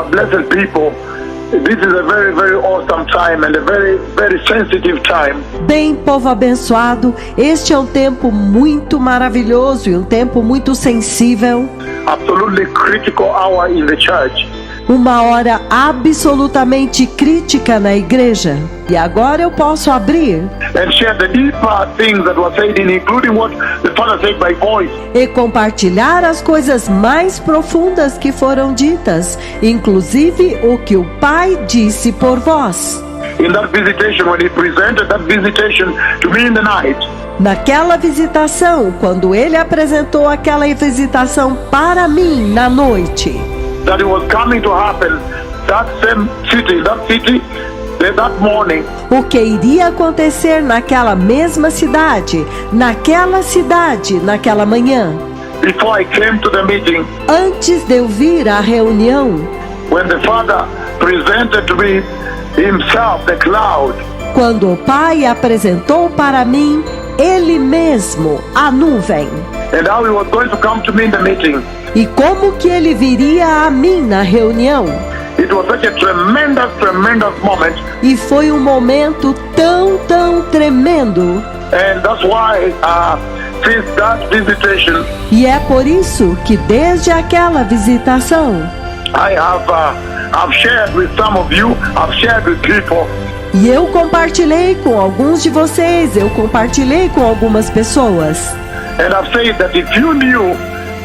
blessed people, this is a very, very awesome time and a very, very sensitive time. Bem, povo abençoado, este é um tempo muito maravilhoso e um tempo muito sensível. Absolutely critical hour in the church. Uma hora absolutamente crítica na igreja. E agora eu posso abrir And share the deeper things that were said, including what the Father said by voice. e compartilhar as coisas mais profundas que foram ditas, inclusive o que o Pai disse por voz. In that visitation, when he presented that visitation to me in the night, Naquela visitação, quando ele apresentou aquela visitação para mim na noite, that it was coming to happen, that morning, o que iria acontecer naquela mesma cidade, naquela manhã, before I came to the meeting, antes de eu vir à reunião, when the Father presented to me himself the cloud, quando o Pai apresentou para mim ele mesmo a nuvem, and how he was going to come to me in the meeting. e como que ele viria a mim na reunião. It was such a tremendous, tremendous moment, E foi um momento tão tremendo. and that's why since that visitation, E é por isso que desde aquela visitação, I've shared with some of you, I've shared with people, e eu compartilhei com alguns de vocês, eu compartilhei com algumas pessoas. and I've said that if you knew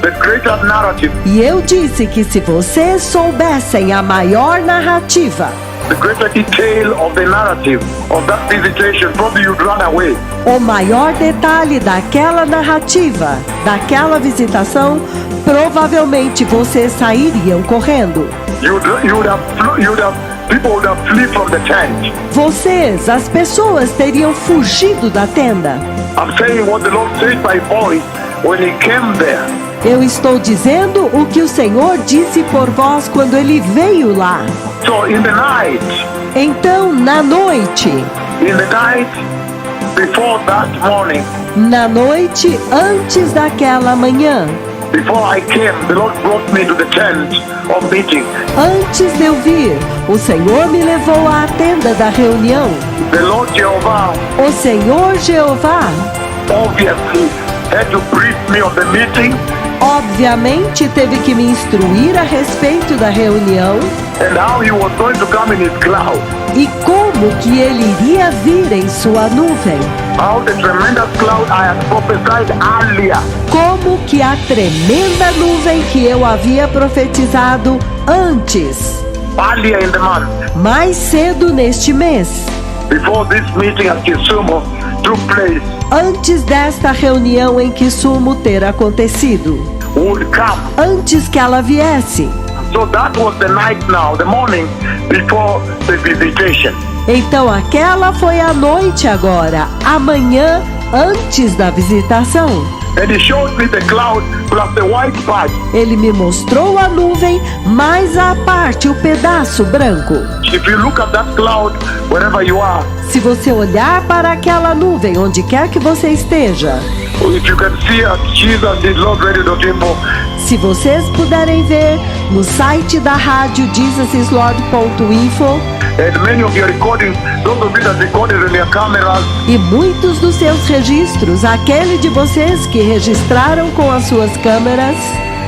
the greater narrative, E eu disse que se vocês soubessem a maior narrativa, the greater detail of the narrative of that visitation, probably you'd run away. o maior detalhe daquela narrativa, daquela visitação, provavelmente vocês sairiam correndo. People would have fled from the tent. Vocês, as pessoas, teriam fugido da tenda. I'm saying what the Lord said by voice when He came there. Eu estou dizendo o que o Senhor disse por vós quando Ele veio lá. So in the night, Então, na noite, before that morning, na noite antes daquela manhã, before I came, the Lord brought me to the tent of meeting. antes de eu vir, o Senhor me levou à tenda da reunião. The Lord Jehovah O Senhor Jeová, obviously had to brief me on the meeting obviamente, teve que me instruir a respeito da reunião and how He was going to come in His cloud. e como que Ele iria vir em sua nuvem. How the tremendous cloud I had prophesied earlier, Como que a tremenda nuvem que eu havia profetizado antes, earlier in the month, mais cedo neste mês, before this meeting at Kisumu took place, antes desta reunião em Kisumu ter acontecido, would come. antes que ela viesse. So that was the night now, the morning before the visitation. Então aquela foi a noite agora, amanhã antes da visitação. And He showed me the cloud plus the white part. Ele me mostrou a nuvem, mais a parte, o pedaço branco. If you look at that cloud, wherever you are, Se você olhar para aquela nuvem, onde quer que você esteja, if you can see at JesusIsLordRadio.info, se vocês puderem ver no site da rádio JesusIsLord.info, and many of your recordings, those of you that recorded in your cameras, e muitos dos seus registros, aquele de vocês que registraram com as suas câmeras,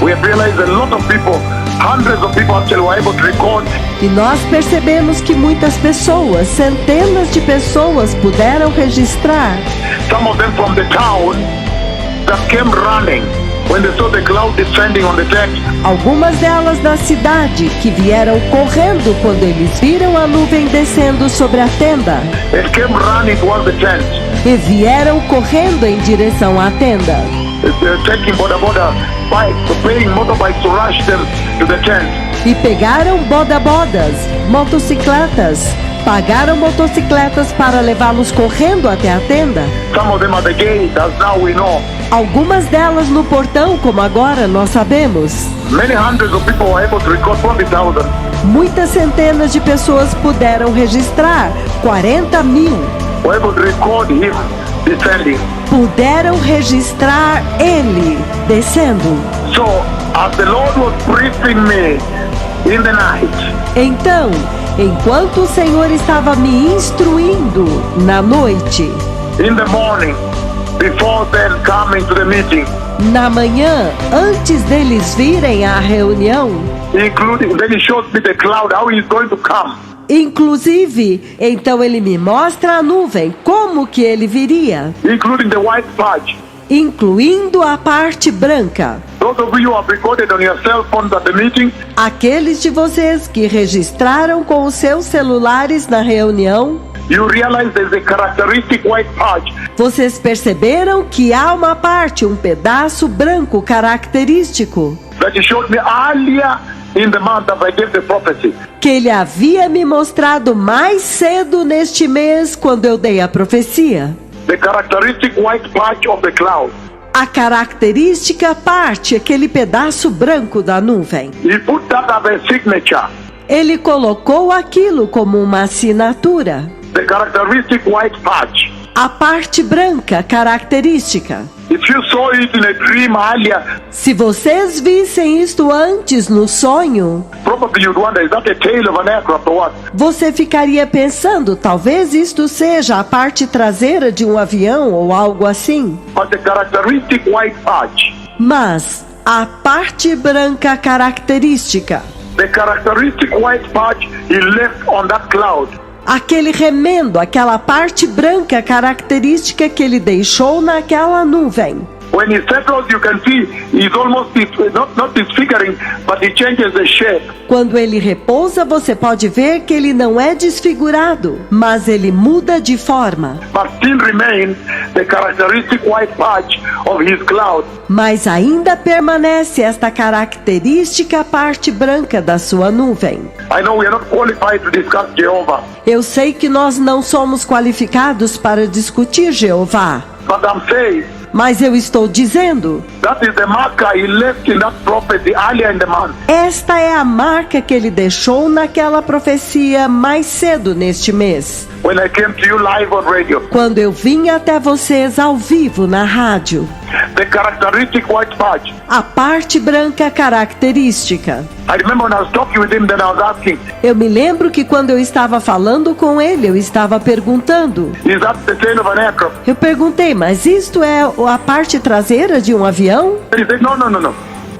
we have realized a lot of people, hundreds of people actually were able to record. e nós percebemos que muitas pessoas, centenas de pessoas puderam registrar. Some of them from the town that came running when they saw the cloud descending on the tent. Algumas delas da cidade que vieram correndo quando eles viram a nuvem descendo sobre a tenda, It came running towards the tent. e vieram correndo em direção à tenda. They're taking boda bikes, paying motorbikes to rush them to the tent. E pegaram bodas, motocicletas, pagaram motocicletas para levá-los correndo até a tenda. Some of them at the gate, as now we know. Algumas delas no portão, como agora nós sabemos. Many hundreds of people were able to record 20,000. Muitas centenas de pessoas puderam registrar, 40.000 Were able to record him descending. puderam registrar ele descendo. So, as the Lord was briefing me in the night, Então, enquanto o Senhor estava me instruindo na noite, in the morning, before then coming to the meeting, na manhã, antes deles virem à reunião, including, then he shows me the cloud, how he's going to come. inclusive, então ele me mostra a nuvem, como que ele viria, Including the white patch. incluindo a parte branca. Those of you who have recorded on your cell phones at the meeting, Aqueles de vocês que registraram com os seus celulares na reunião, you realize there's a characteristic white patch vocês perceberam que há uma parte, um pedaço branco característico, that he showed me earlier in the month that I gave the prophecy. que ele havia me mostrado mais cedo neste mês, quando eu dei a profecia. The characteristic white patch of the cloud. A característica parte, aquele pedaço branco da nuvem. He put that as a signature. Ele colocou aquilo como uma assinatura. The characteristic white patch. A parte branca característica. If you saw it in a dream earlier, Se vocês vissem isto antes no sonho, probably you'd wonder, is that the tail of an aircraft or what? você ficaria pensando, talvez isto seja a parte traseira de um avião ou algo assim. But the characteristic white patch, Mas a parte branca característica, the characteristic white patch he left on that cloud, aquele remendo, aquela parte branca característica que ele deixou naquela nuvem. when he settles, you can see he's almost not disfiguring, but he changes the shape. Quando ele repousa, você pode ver que ele não é desfigurado, mas ele muda de forma. But still remains the characteristic white patch of his cloud. Mas ainda permanece esta característica parte branca da sua nuvem. I know we are not qualified to discuss Jehovah, Eu sei que nós não somos qualificados para discutir Jeová, but I'm saying mas eu estou dizendo, that is the marker he left in that prophecy earlier in the month. esta é a marca que ele deixou naquela profecia mais cedo neste mês, When I came to you live on radio, quando eu vim até vocês ao vivo na rádio. the characteristic white patch. A parte branca característica. I remember when I was talking with him, then I was asking, Eu me lembro que quando eu estava falando com ele, eu estava perguntando. is that the tail of an aircraft? Eu perguntei, mas isto é a parte traseira de um avião? And he said, no.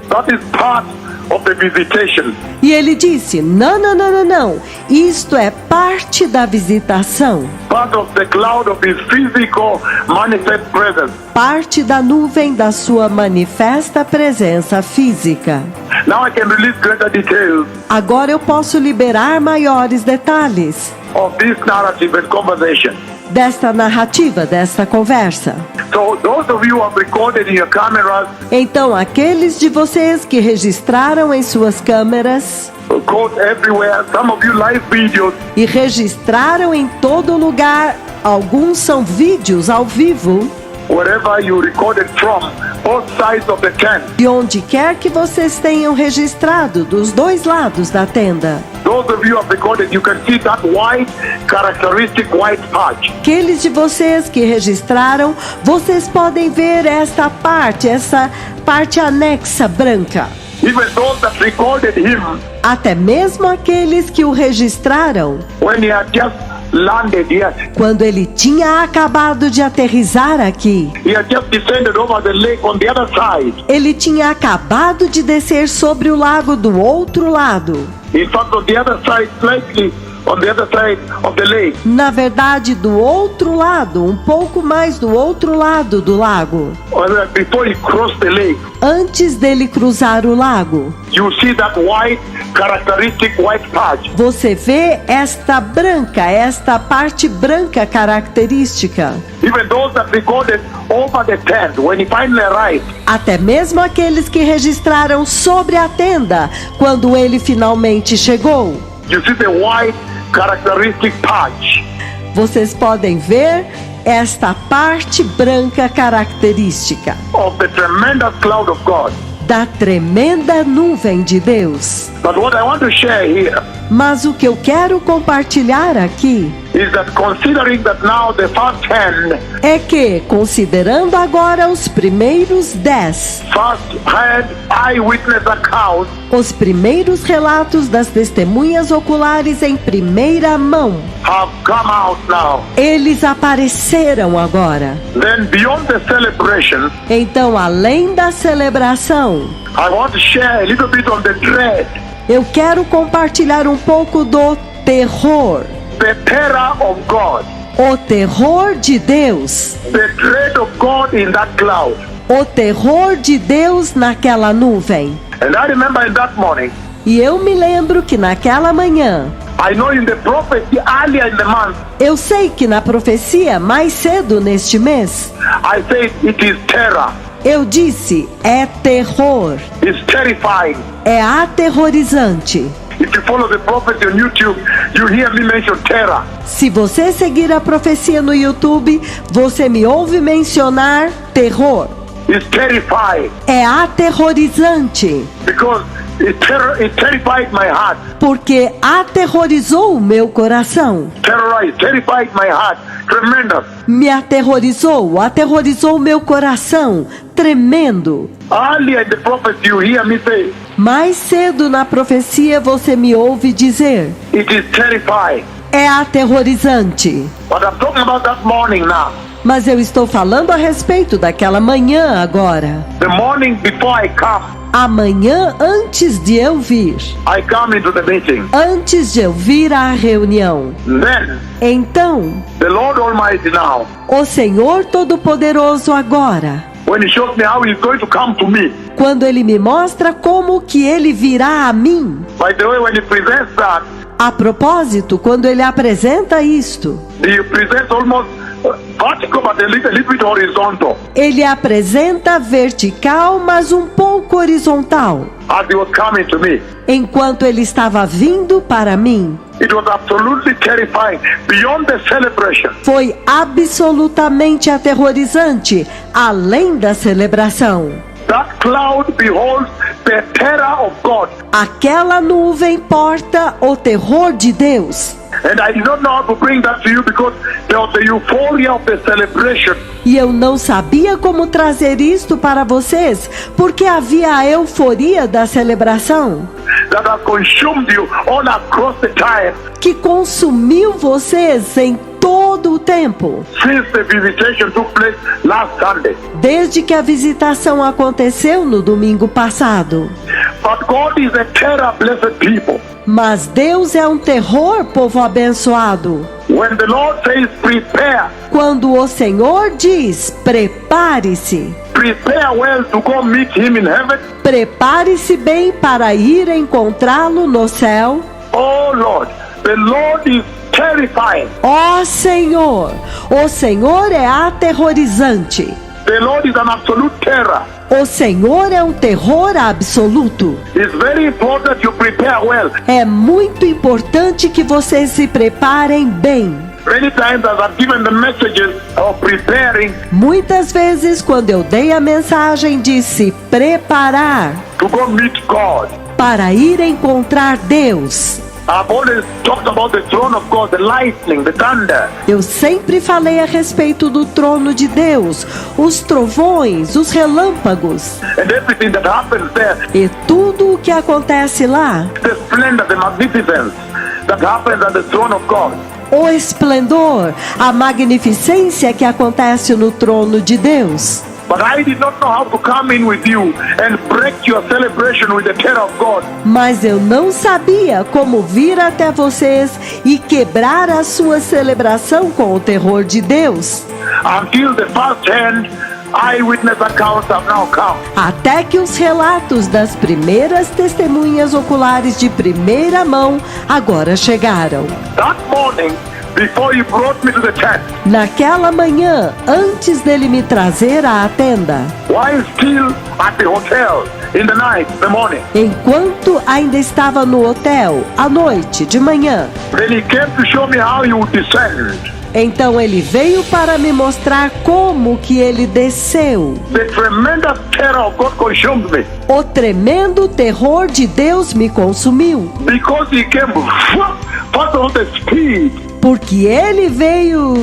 That is part of the visitation. E ele disse, não. Isto é parte da visitação. Part of the cloud of his physical manifest presence. Parte da nuvem da sua manifesta presença física. Now I can release greater details Agora eu posso liberar maiores detalhes of this narrative and conversation. desta narrativa, desta conversa. So those of you who have recorded in your cameras, Então, aqueles de vocês que registraram em suas câmeras quote everywhere, some of you live videos, e registraram em todo lugar, alguns são vídeos ao vivo, wherever you recorded from, both sides of the tent. de onde quer que vocês tenham registrado, dos dois lados da tenda. Those of you who have recorded, you can see that white, characteristic white patch. Aqueles de vocês que registraram, vocês podem ver essa parte anexa branca. Even those that recorded him Até mesmo aqueles que o registraram, when he had just landed here. quando ele tinha acabado de aterrissar aqui. He had just descended over the lake on the other side. Ele tinha acabado de descer sobre o lago do outro lado. In fact, on the other side, slightly on the other side of the lake. Na verdade, do outro lado, um pouco mais do outro lado do lago. Before he crossed the lake, Antes dele cruzar o lago, you see that white, characteristic white patch. você vê esta parte branca característica. Even those that recorded over the tent, when he finally arrived, Até mesmo aqueles que registraram sobre a tenda, quando ele finalmente chegou. you see the white, characteristic patch. Vocês podem ver esta parte branca característica Of the tremendous cloud of God. da tremenda nuvem de Deus. But what I want to share here Mas o que eu quero compartilhar aqui is that considering that now the first 10 é que, considerando agora os primeiros 10, first-hand eyewitness accounts os primeiros relatos das testemunhas oculares em primeira mão, have come out now, eles apareceram agora. then beyond the celebration, Então, além da celebração, I want to share a little bit on the dread, eu quero compartilhar um pouco do terror. the terror of God, O terror de Deus. the dread of God in that cloud. O terror de Deus naquela nuvem. And I remember in that morning, E eu me lembro que naquela manhã, I know in the prophecy earlier in the month, eu sei que na profecia mais cedo neste mês, I said it is terror. eu disse, é terror, It's terrifying. é aterrorizante. If you follow the prophecy on YouTube, you hear me mention terror. Se você seguir a profecia no YouTube, você me ouve mencionar terror. It's terrifying É aterrorizante, because it terrified my heart. porque aterrorizou o meu coração. Terrified my heart. Tremendous. Me aterrorizou o meu coração, tremendo. Earlier in the prophecy, you hear me say, Mais cedo na profecia você me ouve dizer, it is terrifying. é aterrorizante. But I'm talking about that morning now. Mas eu estou falando a respeito daquela manhã agora. The morning before I come, Amanhã antes de eu vir. I come into the meeting. Antes de eu vir à reunião. Then, Então, the Lord Almighty now, o Senhor Todo-Poderoso agora, when He shows me how He's going to come to me, quando Ele me mostra como que Ele virá a mim. by the way, when He presents that, A propósito, quando Ele apresenta isto, He presents almost vertical but a little bit horizontal, Ele apresenta vertical, mas um pouco horizontal. as He was coming to me. Enquanto Ele estava vindo para mim, It was absolutely terrifying, beyond the celebration. foi absolutamente aterrorizante, além da celebração. That cloud beholds the terror of God. Aquela nuvem porta o terror de Deus. And I did not know how to bring that to you because there was the euphoria of the celebration. E eu não sabia como trazer isto para vocês, porque havia a euforia da celebração That has consumed you all across the time que consumiu vocês em todo o tempo, since the visitation took place last Sunday. desde que a visitação aconteceu no domingo passado. But God is a terror, blessed people. Mas Deus é um terror, povo abençoado. When the Lord says prepare, Quando o Senhor diz, prepare-se. prepare well to go meet Him in heaven. Prepare-se bem para ir encontrá-lo no céu. Oh Lord, the Lord is terrifying. Ó Senhor, o Senhor é aterrorizante. The Lord is an absolute terror. O Senhor é um terror absoluto. It's very important you prepare well. É muito importante que vocês se preparem bem. Many times as I've given the messages of preparing Muitas vezes, quando eu dei a mensagem de se preparar to go meet God, para ir encontrar Deus, I've always talked about the throne of God, the lightning, the thunder. eu sempre falei a respeito do trono de Deus, os trovões, os relâmpagos And everything that happens there, e tudo o que acontece lá, the splendor, the magnificence that happens at the throne of God. o esplendor, a magnificência que acontece no trono de Deus. But I did not know how to come in with you and break your celebration with the terror of God. Mas eu não sabia como vir até vocês e quebrar a sua celebração com o terror de Deus, Until the first-hand eyewitness accounts have now come. até que os relatos das primeiras testemunhas oculares de primeira mão agora chegaram. That morning, before you brought me to the tent, Naquela manhã, antes dele me trazer à tenda, while still at the hotel in the night, the morning, enquanto ainda estava no hotel, à noite, de manhã, then he came to show me how you would descend. então ele veio para me mostrar como que ele desceu. The tremendous terror of God consumed me O tremendo terror de Deus me consumiu, because he came first of all the speed. porque ele veio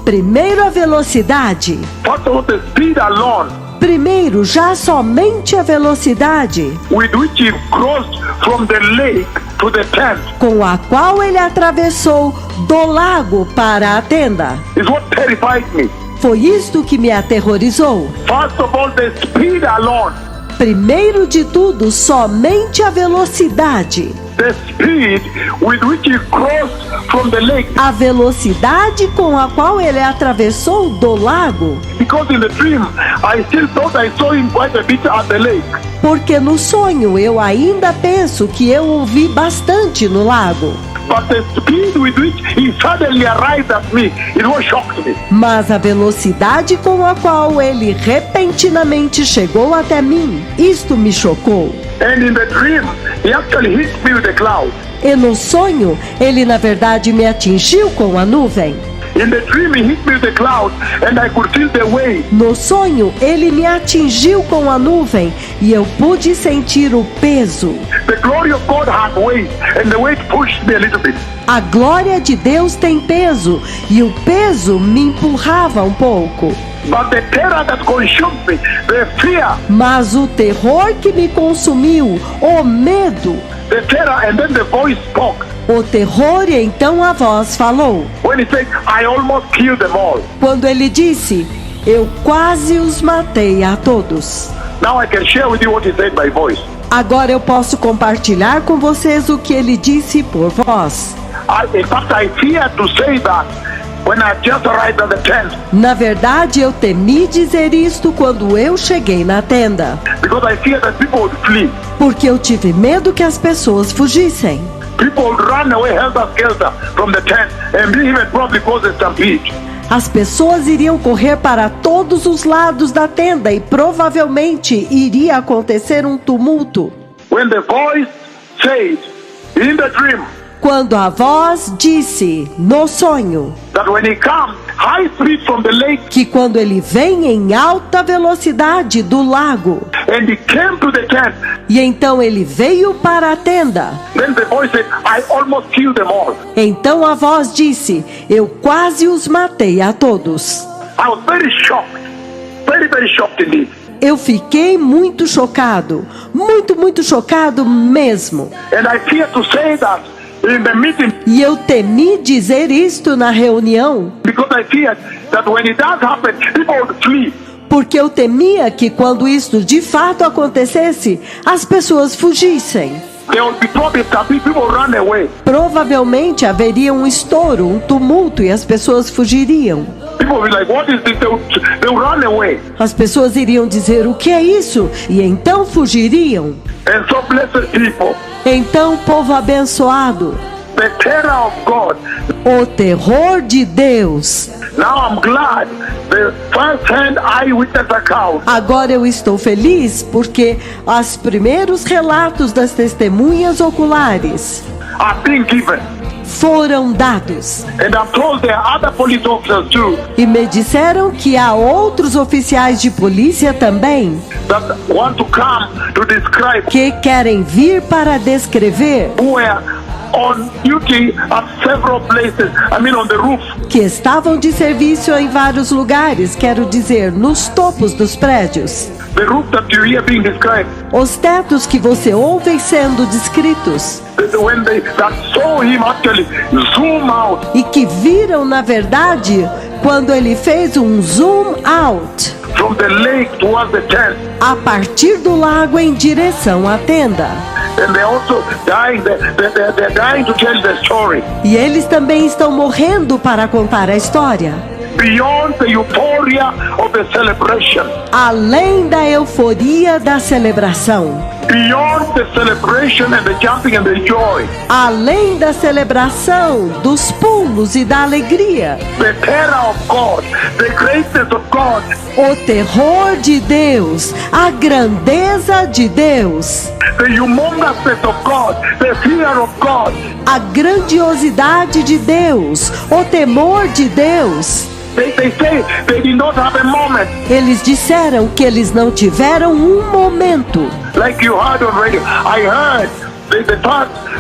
primeiro a velocidade. First of all, the speed alone Primeiro, já somente a velocidade with which he crossed from the lake to the tent com a qual ele atravessou do lago para a tenda. is what terrified me. Foi isto que me aterrorizou. First of all, the speed alone, Primeiro de tudo, somente a velocidade. the speed with which he crossed from the lake. A velocidade com a qual ele atravessou do lago. Because in the dream, I still thought I saw him quite a bit at the lake. Porque no sonho eu ainda penso que eu o vi bastante no lago. But the speed with which he suddenly arrived at me, it was shocked me. Mas a velocidade com a qual ele repentinamente chegou até mim, isto me chocou. And in the dream, he actually hit me with a cloud. E no sonho, ele na verdade me atingiu com a nuvem. In the dream, he hit me with a cloud, and I could feel the weight. No sonho, ele me atingiu com a nuvem e eu pude sentir o peso. The glory of God had weight, and the weight pushed me a little bit. A glória de Deus tem peso e o peso me empurrava um pouco. But the terror that consumed me, the fear, Mas o terror que me consumiu, o medo, the terror, and then the voice spoke. o terror e então a voz falou. When he said, I almost killed them all. Quando ele disse, eu quase os matei a todos. Now I can share with you what he said by voice. Agora eu posso compartilhar com vocês o que ele disse por voz. In fact, I feared to say that when I just arrived at the tent, Na verdade, eu temi dizer isto quando eu cheguei na tenda, because I feared that people would flee. porque eu tive medo que as pessoas fugissem. People would run away helter-skelter from the tent and even probably cause a stampede. As pessoas iriam correr para todos os lados da tenda e provavelmente iria acontecer um tumulto. When the voice said in the dream Quando a voz disse no sonho that when he comes high speed from the lake que quando ele vem em alta velocidade do lago and he came to the tent, e então ele veio para a tenda, then the voice said, I almost killed them all. então a voz disse, eu quase os matei a todos. I was very shocked, very shocked indeed. Eu fiquei muito chocado, muito chocado mesmo. And I fear to say that in the meeting, E eu temi dizer isto na reunião, because I feared that when it does happen, people would flee. porque eu temia que quando isto de fato acontecesse, as pessoas fugissem. There would be problems that people would run away. Provavelmente haveria um estouro, um tumulto e as pessoas fugiriam. People would be like, what is this? They would run away. As pessoas iriam dizer, o que é isso? E então fugiriam. And so blessed people, Então, povo abençoado, the terror of God. o terror de Deus. Now I'm glad the first-hand eyewitness account Agora eu estou feliz porque os primeiros relatos das testemunhas oculares are being given. foram dados. And I'm told there are other police officers too E me disseram que há outros oficiais de polícia também that want to come to describe que querem vir para descrever, who were on duty at several places. I mean on the roof. que estavam de serviço em vários lugares, quero dizer, nos topos dos prédios. The roof that you hear being described. Os tetos que você ouve sendo descritos When they that saw him actually zoom out e que viram, na verdade, quando ele fez um zoom out from the lake towards the tent. a partir do lago em direção à tenda. And they're also dying. They're dying to tell the story. E eles também estão morrendo para contar a história. Beyond the euphoria of the celebration. Além da euforia da celebração. Beyond the celebration and the jumping and the joy. Além da celebração, dos pulos e da alegria. The terror of God. The greatness of God. O terror de Deus, a grandeza de Deus, The humongousness of God. The fear of God. a grandiosidade de Deus, o temor de Deus. They say they did not have a moment. Eles disseram que eles não tiveram um momento. Like you heard on radio. I heard the first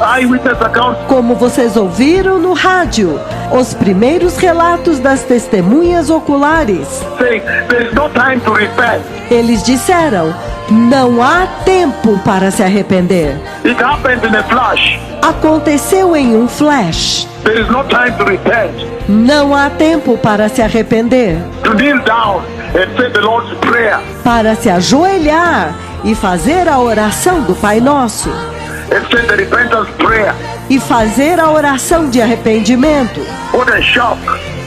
eyewitness accounts Como vocês ouviram no rádio, os primeiros relatos das testemunhas oculares. saying there is no time to repent. Eles disseram: não há tempo para se arrepender. It happened in a flash. Aconteceu em um flash. There is no time to repent. Não há tempo para se arrepender, To kneel down and say the Lord's Prayer para se ajoelhar e fazer a oração do Pai Nosso, and say the repentance prayer. e fazer a oração de arrependimento. What a shock.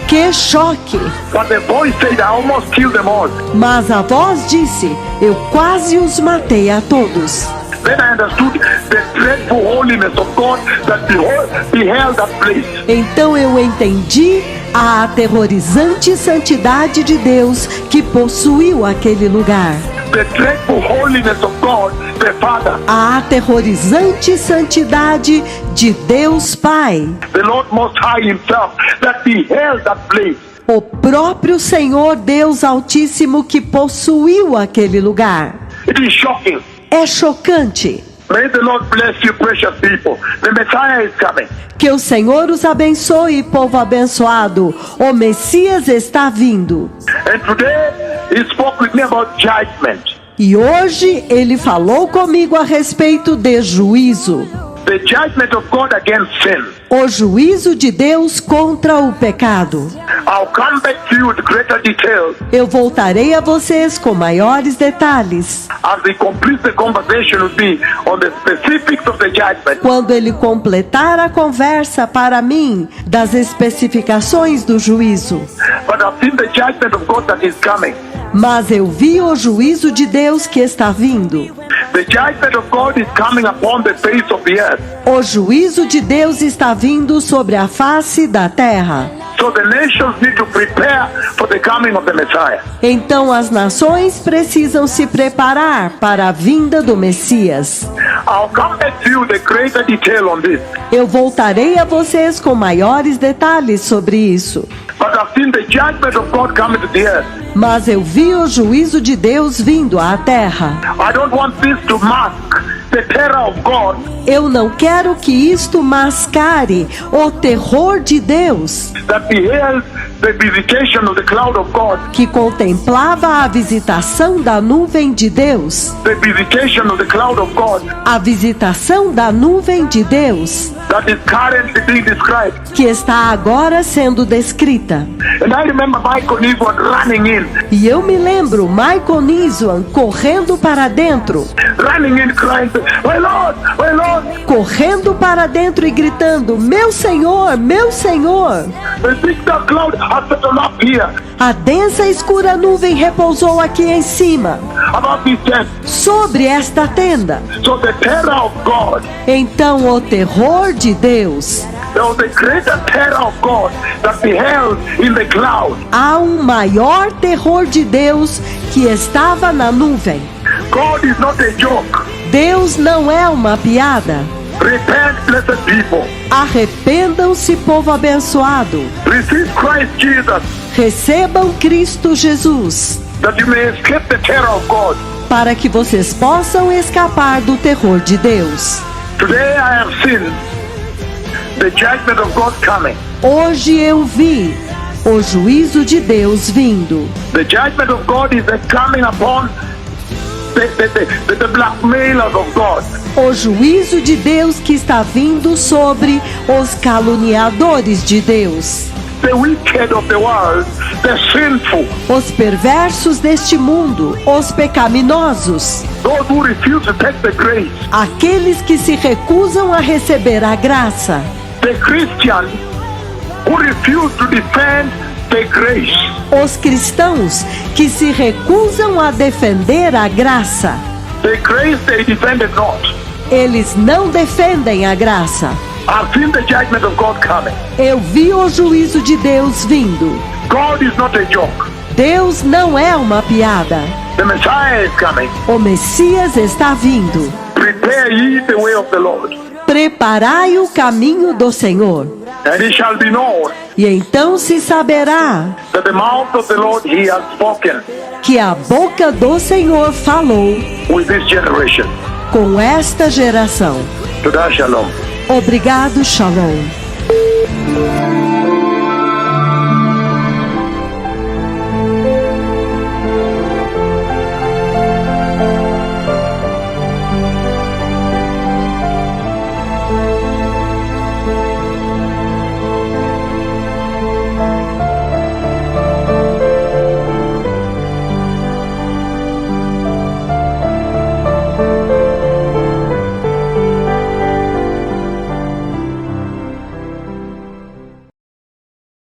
Que choque! But the voice said, I almost killed them all. Mas a voz disse: eu quase os matei a todos. Then I understood the dreadful holiness of God that beheld that place. Então eu entendi a aterrorizante santidade de Deus que possuiu aquele lugar. The dreadful holiness of God, the Father. A aterrorizante santidade de Deus Pai. The Lord Most High Himself that beheld that place. O próprio Senhor Deus Altíssimo que possuiu aquele lugar. It is shocking. É chocante. May the Lord bless you, precious people. The Messiah is coming. Que o Senhor os abençoe, povo abençoado. O Messias está vindo. And today He spoke with me about judgment. E hoje ele falou comigo a respeito de juízo. The judgment of God against sin. O juízo de Deus contra o pecado. I'll come back to you with greater details Eu voltarei a vocês com maiores detalhes as He completes the conversation with me on the specifics of the judgment. quando ele completar a conversa para mim das especificações do juízo. But I've seen the judgment of God that is coming. Mas eu vi o juízo de Deus que está vindo. The judgment of God is coming upon the face of the earth. O juízo de Deus está vindo sobre a face da terra. So the nations need to prepare for the coming of the Messiah. Então as nações precisam se preparar para a vinda do Messias. I'll come back to you with a greater detail on this. Eu voltarei a vocês com maiores detalhes sobre isso. But I've seen the judgment of God coming to the earth. Mas eu vi o juízo de Deus vindo à terra. I don't want this to mask the terror of God Eu não quero que isto mascare o terror de Deus, that beheld the visitation of the cloud of God, que contemplava a visitação da nuvem de Deus. the visitation of the cloud of God A visitação da nuvem de Deus, that is currently being described. que está agora sendo descrita. And I remember Michael Niswan running in, E eu me lembro Michael Niswan correndo para dentro, crying, my Lord, correndo para dentro e gritando: meu Senhor, meu Senhor! the big dark cloud has settled up here A densa e escura nuvem repousou aqui em cima, above this tent. sobre esta tenda. So the terror of God, Então o terror de Deus, there was a greater terror of God that beheld in the cloud. há um maior terror de Deus que estava na nuvem. God is not a joke. Deus não é uma piada. Repent, blessed people. Arrependam-se, povo abençoado. Receive Christ Jesus, Recebam Cristo Jesus, that you may escape the terror of God. para que vocês possam escapar do terror de Deus. Today I have seen the judgment of God coming. Hoje eu vi o juízo de Deus vindo. The judgment of God is coming upon the blackmailers of God. O juízo de Deus que está vindo sobre os caluniadores de Deus. The wicked of the world, the sinful, Os perversos deste mundo, os pecaminosos, those who refuse to take the grace, aqueles que se recusam a receber a graça, the Christians who refuse to defend the grace. os cristãos que se recusam a defender a graça. The grace they defended not. Eles não defendem a graça. I've seen the judgment of God coming. Eu vi o juízo de Deus vindo. God is not a joke. Deus não é uma piada. The Messiah is coming. O Messias está vindo. Prepare ye the way of the Lord, Preparai o caminho do Senhor. and it shall be known E então se saberá that the mouth of the Lord he has spoken que a boca do Senhor falou with this generation. com esta geração. Toda Shalom. Obrigado, Shalom.